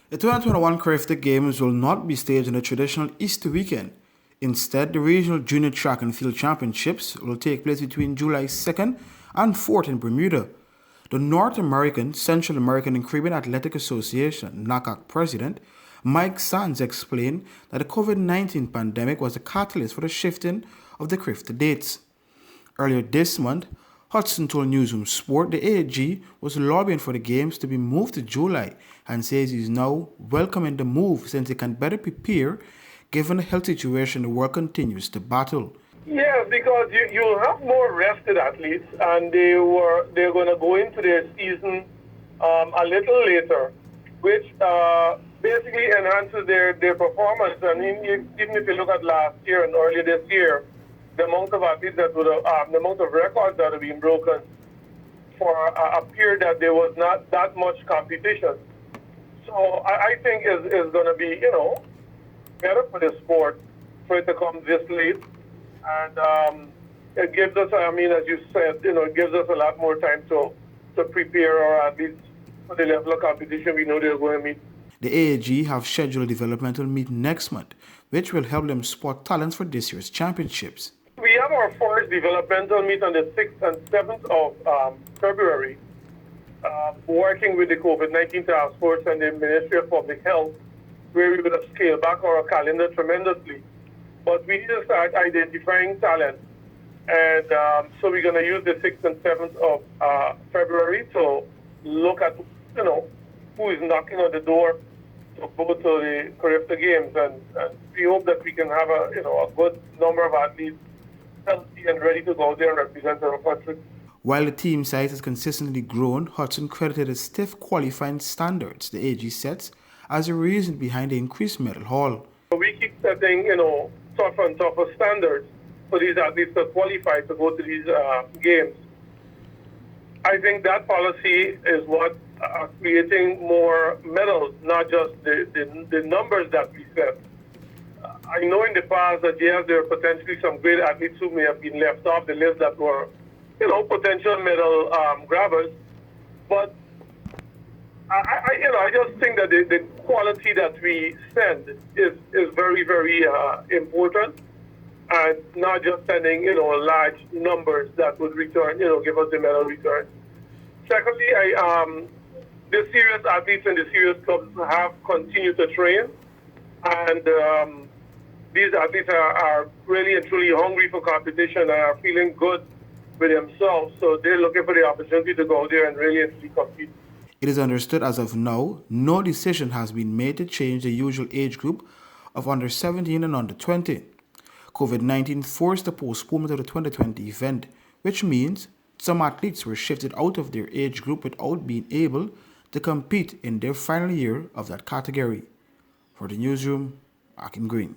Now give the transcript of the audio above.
The 2021 Carifta Games will not be staged on the traditional Easter weekend. Instead, the Regional Junior Track and Field Championships will take place between July 2nd and 4th in Bermuda. The North American, Central American and Caribbean Athletics Association (NACAC) president, Mike Sands, explained that the COVID-19 pandemic was the catalyst for the shifting of the Carifta dates. Earlier this month, Hutson told Newsroom Sport the AAG was lobbying for the games to be moved to July and says he is now welcoming the move since it can better prepare given the health situation the world continues to battle. Yes, because you'll have more rested athletes and they're going to go into their season a little later, which basically enhances their performance. I mean, even if you look at last year and earlier this year, the amount of athletes that would have, the amount of records that have been broken for a period that there was not that much competition. So I think is going to be, better for the sport for it to come this late. And it gives us, as you said, it gives us a lot more time to prepare our athletes for the level of competition we know they're going to meet. The AAG have scheduled a developmental meet next month, which will help them spot talents for this year's championships. We have our first developmental meet on the 6th and 7th of February, working with the COVID-19 Task Force and the Ministry of Public Health, where we're going to scale back our calendar tremendously. But we need to start identifying talent. And so we're going to use the 6th and 7th of February to look at, who is knocking on the door to go to the Carifta Games. And we hope that we can have a good number of athletes healthy and ready to go out there and represent our country. While the team size has consistently grown, Hutson credited the stiff qualifying standards the AG sets as a reason behind the increased medal haul. We keep setting, tougher and tougher standards for these athletes to qualify to go to these games. I think that policy is what creating more medals, not just the numbers that we set. I know in the past that yes, there are potentially some great athletes who may have been left off the list that were, potential medal grabbers. But I just think that the quality that we send is very, very important, and not just sending, large numbers that would return, give us the medal return. Secondly, the serious athletes and the serious clubs have continued to train, and these athletes are really and truly hungry for competition and are feeling good with themselves. So they're looking for the opportunity to go out there and really and truly compete. It is understood as of now, no decision has been made to change the usual age group of under 17 and under 20. COVID-19 forced the postponement of the 2020 event, which means some athletes were shifted out of their age group without being able to compete in their final year of that category. For the newsroom, Akin Green.